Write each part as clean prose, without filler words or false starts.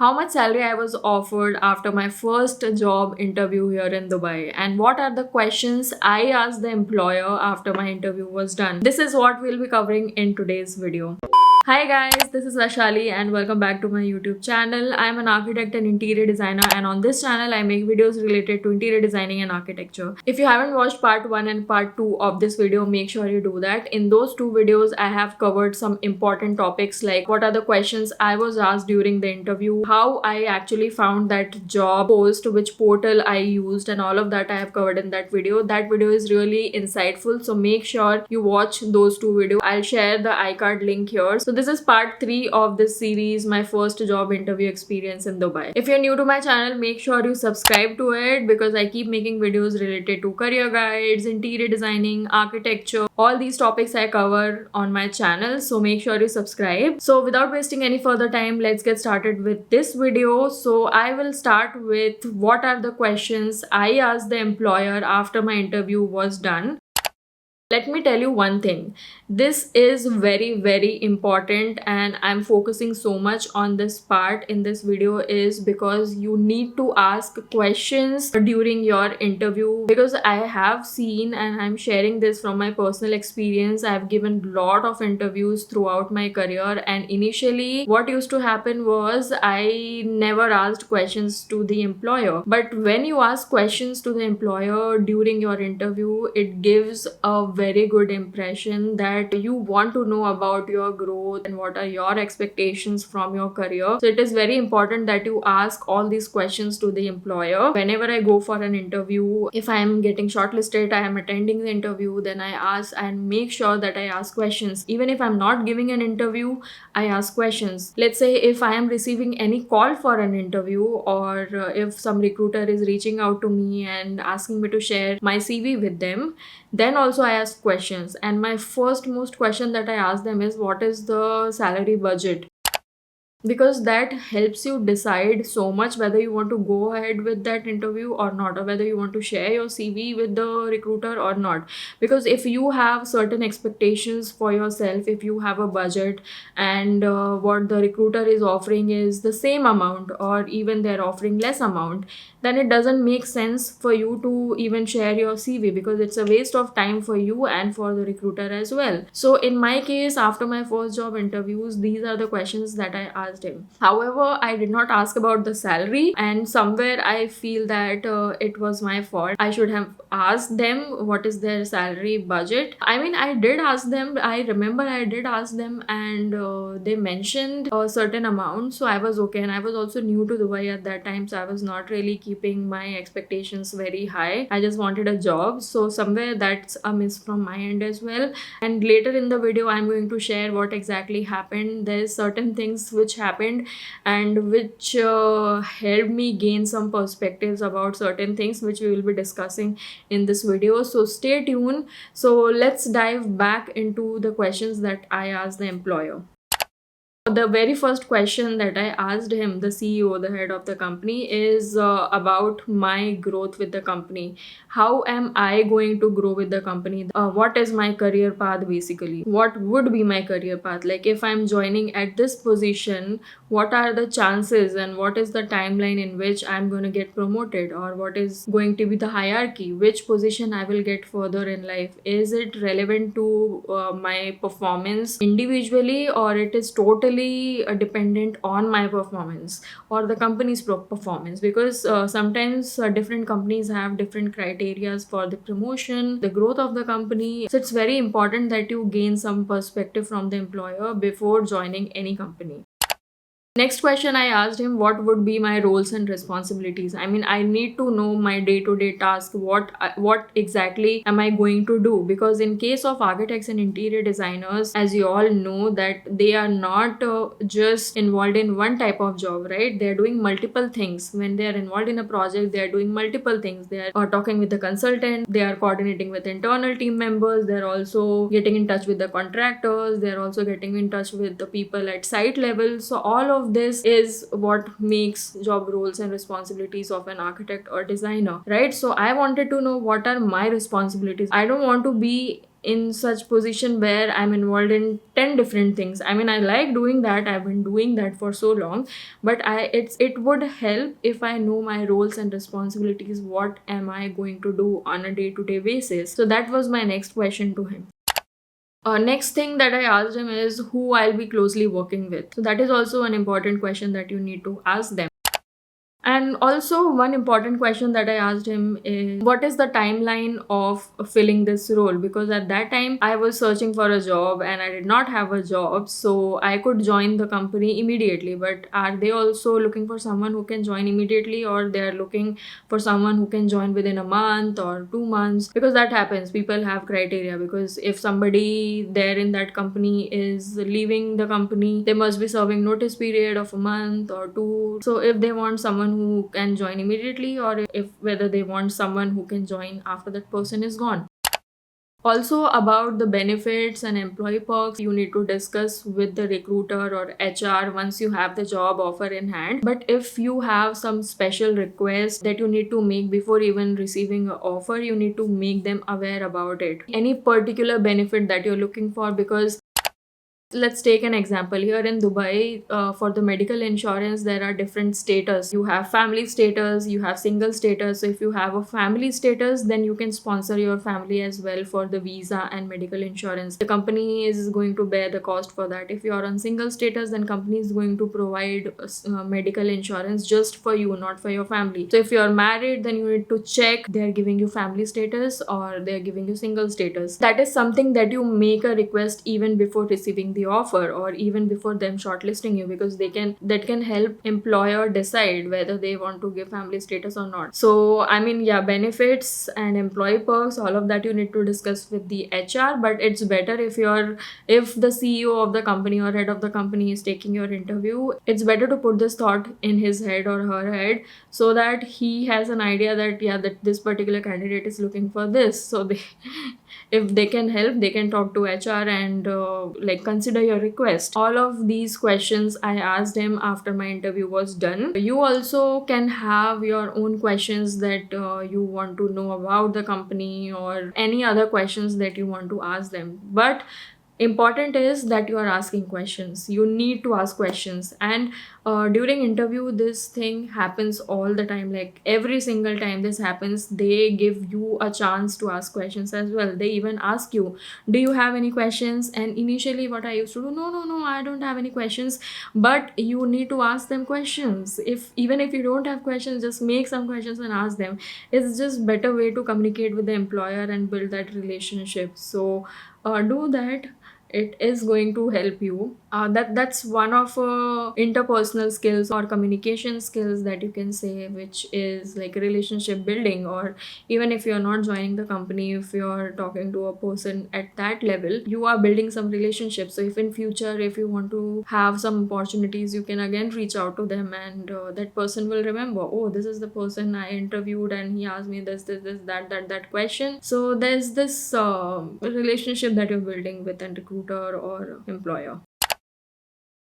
how much salary I was offered after my first job interview here in Dubai, and what are the questions I asked the employer after my interview was done. This is what we'll be covering in today's video. Hi guys, this is Vaishali and welcome back to my YouTube channel. I'm an architect and interior designer, and on this channel I make videos related to interior designing and architecture. If you haven't watched part 1 and part 2 of this video, make sure you do that. In those two videos I have covered some important topics like what are the questions I was asked during the interview, how I actually found that job post, which portal I used, and all of that I have covered in that video. That video is really insightful, so make sure you watch those two videos. I'll share the iCard link here. So this is part 3 of this series, my first job interview experience in Dubai. If you're new to my channel, make sure you subscribe to it because I keep making videos related to career guides, interior designing, architecture. All these topics I cover on my channel, so make sure you subscribe. So without wasting any further time, let's get started with this video. So I will start with what are the questions I asked the employer after my interview was done. Let me tell you one thing. This is very important, and I'm focusing so much on this part in this video is because you need to ask questions during your interview, because I have seen, and I'm sharing this from my personal experience, I've given a lot of interviews throughout my career, and initially what used to happen was I never asked questions to the employer. But when you ask questions to the employer during your interview, it gives a very good impression that you want to know about your growth and what are your expectations from your career. So it is very important that you ask all these questions to the employer. Whenever I go for an interview, if I am getting shortlisted, I am attending the interview, then I ask and make sure that I ask questions. Even if I'm not giving an interview, I ask questions. Let's say if I am receiving any call for an interview, or if some recruiter is reaching out to me and asking me to share my CV with them, then also I ask questions. And my first most question that I ask them is, what is the salary budget? Because that helps you decide so much whether you want to go ahead with that interview or not, or whether you want to share your CV with the recruiter or not. Because if you have certain expectations for yourself, if you have a budget and what the recruiter is offering is the same amount, or even they're offering less amount, then it doesn't make sense for you to even share your CV, because it's a waste of time for you and for the recruiter as well. So in my case, after my first job interviews, these are the questions that I asked him. However, I did not ask about the salary, and somewhere I feel that it was my fault. I should have asked them what is their salary budget. I mean, I did ask them. I remember I did ask them, and they mentioned a certain amount, so I was okay. And I was also new to Dubai at that time, so I was not really keeping my expectations very high. I just wanted a job, so somewhere that's a miss from my end as well. And later in the video, I'm going to share what exactly happened. There's certain things which happened and which helped me gain some perspectives about certain things, which we will be discussing in this video. So stay tuned. So let's dive back into the questions that I asked the employer. The very first question that I asked him, the CEO, the head of the company, is about my growth with the company. How am I going to grow with the company? What is my career path basically? What would be my career path? Like if I'm joining at this position, what are the chances and what is the timeline in which I'm going to get promoted, or what is going to be the hierarchy? Which position I will get further in life? Is it relevant to my performance individually, or it is totally dependent on my performance or the company's performance? Because sometimes different companies have different criteria for the promotion, the growth of the company. So it's very important that you gain some perspective from the employer before joining any company. Next question I asked him, what would be my roles and responsibilities? I mean, I need to know my day-to-day task. What exactly am I going to do? Because in case of architects and interior designers, as you all know, that they are not just involved in one type of job, right? They are doing multiple things. When they are involved in a project, they are doing multiple things. They are talking with the consultant, they are coordinating with internal team members, they are also getting in touch with the contractors, they are also getting in touch with the people at site level. So all of this is what makes job roles and responsibilities of an architect or designer, right? So I wanted to know what are my responsibilities. I don't want to be in such position where I'm involved in 10 different things. I mean, I like doing that. I've been doing that for so long, but it would help if I know my roles and responsibilities. What am I going to do on a day-to-day basis? So that was my next question to him. Next thing that I asked him is who I'll be closely working with. So that is also an important question that you need to ask them. And also, one important question that I asked him is what is the timeline of filling this role? Because at that time, I was searching for a job and I did not have a job, so I could join the company immediately. But are they also looking for someone who can join immediately, or they are looking for someone who can join within a month or 2 months? Because that happens. People have criteria. Because if somebody there in that company is leaving the company, they must be serving notice period of a month or two. So if they want someone who can join immediately, or if whether they want someone who can join after that person is gone. Also, about the benefits and employee perks, you need to discuss with the recruiter or HR once you have the job offer in hand. But if you have some special requests that you need to make before even receiving an offer, you need to make them aware about it. Any particular benefit that you're looking for, because let's take an example. Here in Dubai, for the medical insurance, there are different status. You have family status, you have single status. So if you have a family status, then you can sponsor your family as well for the visa and medical insurance. The company is going to bear the cost for that. If you are on single status, then company is going to provide medical insurance just for you, not for your family. So if you are married, then you need to check they are giving you family status or they are giving you single status. That is something that you make a request even before receiving the offer or even before them shortlisting you, because that can help employer decide whether they want to give family status or not. So I mean, yeah, benefits and employee perks, all of that you need to discuss with the HR. But it's better if the CEO of the company or head of the company is taking your interview, it's better to put this thought in his head or her head, so that he has an idea that that this particular candidate is looking for this. So they if they can help, they can talk to HR and consider your request. All of these questions I asked him after my interview was done. You also can have your own questions that you want to know about the company, or any other questions that you want to ask them. But important is that you are asking questions. You need to ask questions. And during interview, this thing happens all the time. Like every single time this happens, they give you a chance to ask questions as well. They even ask you, do you have any questions? And initially what I used to do, no, I don't have any questions. But you need to ask them questions. Even if you don't have questions, just make some questions and ask them. It's just better way to communicate with the employer and build that relationship. So do that. It is going to help you. That's one of interpersonal skills or communication skills that you can say, which is like relationship building. Or even if you're not joining the company, if you're talking to a person at that level, you are building some relationships. So if in future, if you want to have some opportunities, you can again reach out to them, and that person will remember, oh, this is the person I interviewed and he asked me this that question. So there's this relationship that you're building with a recruiter or employer.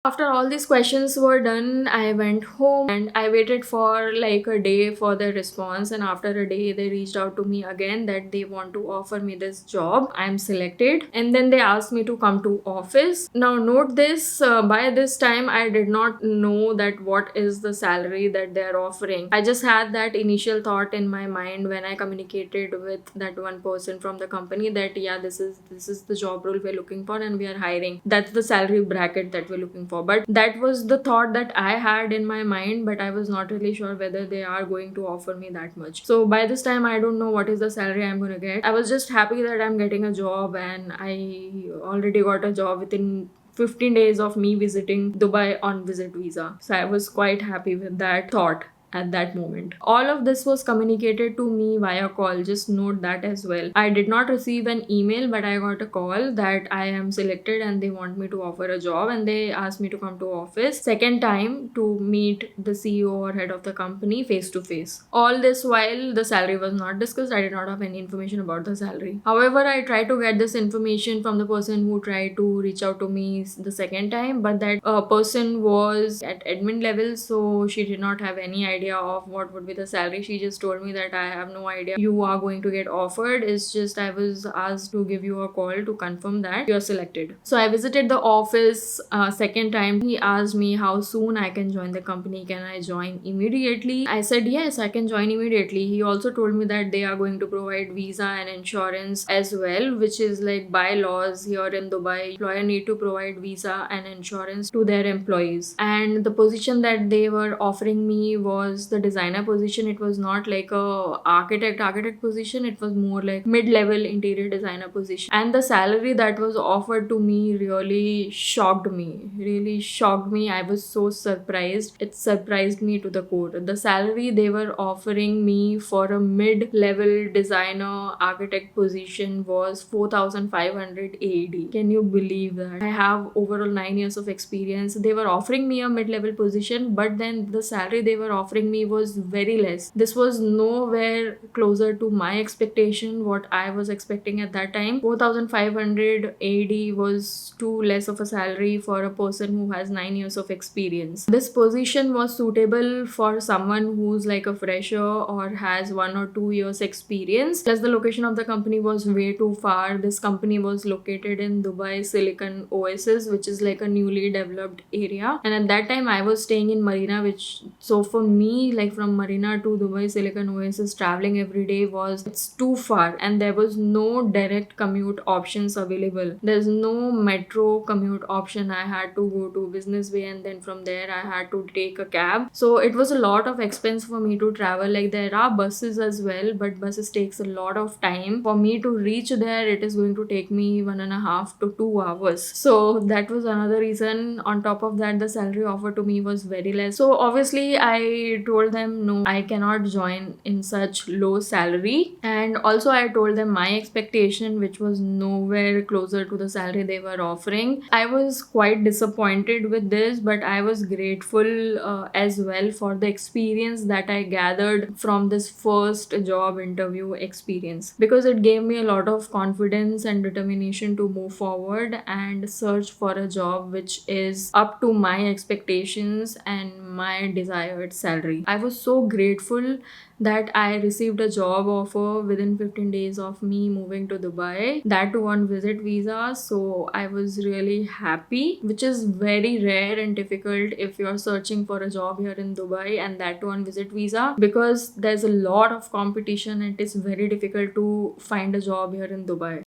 After all these questions were done, I went home and I waited for like a day for their response. And after a day, they reached out to me again that they want to offer me this job. I'm selected. And then they asked me to come to office. Now note this, by this time, I did not know that what is the salary that they're offering. I just had that initial thought in my mind when I communicated with that one person from the company that this is the job role we're looking for and we are hiring. That's the salary bracket that we're looking for. But that was the thought that I had in my mind, but I was not really sure whether they are going to offer me that much. So by this time, I don't know what is the salary I'm going to get. I was just happy that I'm getting a job, and I already got a job within 15 days of me visiting Dubai on visit visa. So I was quite happy with that thought at that moment. All of this was communicated to me via call. Just note that as well. I did not receive an email, but I got a call that I am selected and they want me to offer a job, and they asked me to come to office second time to meet the CEO or head of the company face to face. All this while the salary was not discussed. I did not have any information about the salary. However, I tried to get this information from the person who tried to reach out to me the second time, but that person was at admin level, so she did not have any idea idea of what would be the salary. She just told me that I have no idea, you are going to get offered. It's just I was asked to give you a call to confirm that you're selected. So I visited the office second time. He asked me how soon I can join the company. Can I join immediately? I said yes, I can join immediately. He also told me that they are going to provide visa and insurance as well, which is like by laws here in Dubai, employer need to provide visa and insurance to their employees. And the position that they were offering me was the designer position. It was not like a architect position, it was more like mid-level interior designer position. And the salary that was offered to me really shocked me. I was so surprised. It surprised me to the core. The salary they were offering me for a mid-level designer architect position was 4,500 AED. Can you believe that? I have overall 9 years of experience. They were offering me a mid-level position, but then the salary they were offering me was very less. This was nowhere closer to my expectation, what I was expecting at that time. 4,500 AED was too less of a salary for a person who has 9 years of experience. This position was suitable for someone who's like a fresher or has 1 or 2 years experience. Plus the location of the company was way too far. This company was located in Dubai Silicon Oasis, which is like a newly developed area. And at that time I was staying in Marina, so for me, like from Marina to Dubai Silicon Oasis, traveling every day it's too far, and there was no direct commute options available. There's no metro commute option. I had to go to Business Bay, and then from there I had to take a cab. So it was a lot of expense for me to travel. Like there are buses as well, but buses takes a lot of time. For me to reach there, it is going to take me 1.5 to 2 hours. So that was another reason. On top of that, the salary offered to me was very less. So obviously I told them no, I cannot join in such low salary. And also I told them my expectation, which was nowhere closer to the salary they were offering. I was quite disappointed with this, but I was grateful as well for the experience that I gathered from this first job interview experience, because it gave me a lot of confidence and determination to move forward and search for a job which is up to my expectations and my desired salary. I was so grateful that I received a job offer within 15 days of me moving to Dubai, that too on visit visa. So I was really happy, which is very rare and difficult if you're searching for a job here in Dubai, and that too on visit visa, because there's a lot of competition and it is very difficult to find a job here in Dubai.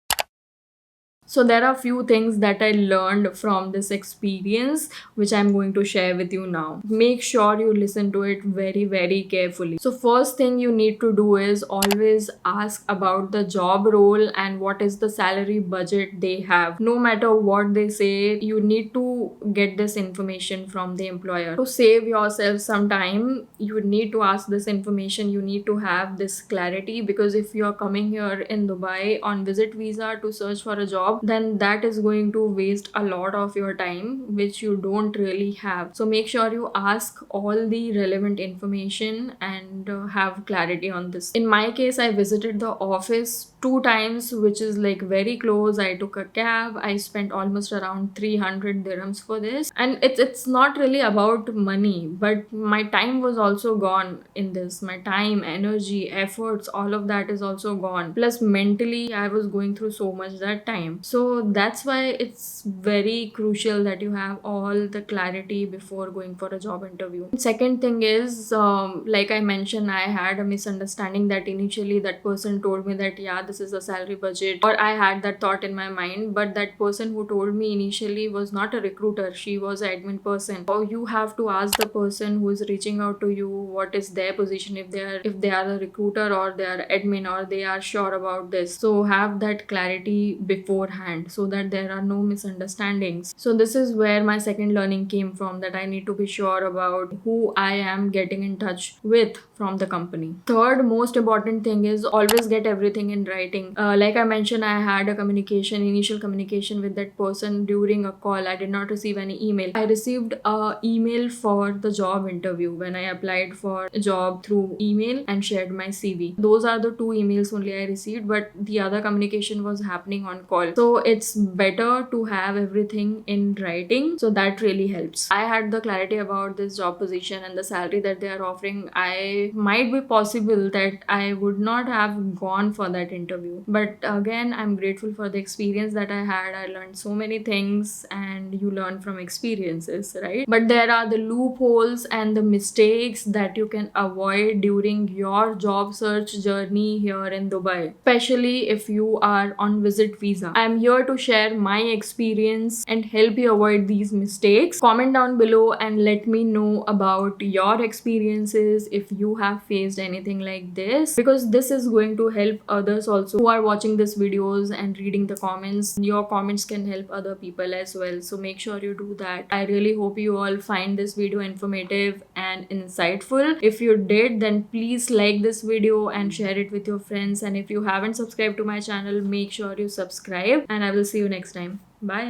So there are few things that I learned from this experience, which I'm going to share with you now. Make sure you listen to it very, very carefully. So first thing you need to do is always ask about the job role and what is the salary budget they have. No matter what they say, you need to get this information from the employer. To save yourself some time, you need to ask this information. You need to have this clarity, because if you're coming here in Dubai on visit visa to search for a job, then that is going to waste a lot of your time, which you don't really have. So make sure you ask all the relevant information and have clarity on this. In my case, I visited the office 2 times, which is like very close. I took a cab. I spent almost around 300 dirhams for this, and it's not really about money, but my time was also gone in this. My time, energy, efforts, all of that is also gone. Plus mentally I was going through so much that time. So that's why it's very crucial that you have all the clarity before going for a job interview. Second thing is, like I mentioned, I had a misunderstanding that initially that person told me that yeah, this is the salary budget, or I had that thought in my mind, but that person who told me initially was not a recruiter. She was an admin person. Or you have to ask the person who is reaching out to you what is their position, if they are a recruiter or they are admin, or they are sure about this. So have that clarity beforehand so that there are no misunderstandings. So this is where my second learning came from, that I need to be sure about who I am getting in touch with from the company. Third most important thing is always get everything in writing. Like I mentioned, I had a initial communication with that person during a call. I did not receive any email. I received a email for the job interview when I applied for a job through email and shared my CV. Those are the 2 emails only I received, but the other communication was happening on call. So it's better to have everything in writing, so that really helps. I had the clarity about this job position and the salary that they are offering. I might be possible that I would not have gone for that interview, but again, I'm grateful for the experience that I had. I learned so many things, and you learn from experiences, right? But there are the loopholes and the mistakes that you can avoid during your job search journey here in Dubai, especially if you are on visit visa. I'm here to share my experience and help you avoid these mistakes. Comment down below and let me know about your experiences if you have faced anything like this, because this is going to help others also who are watching these videos and reading the comments. Your comments can help other people as well, so make sure you do that. I really hope you all find this video informative and insightful. If you did, then please like this video and share it with your friends, and if you haven't subscribed to my channel, make sure you subscribe, and I will see you next time. Bye.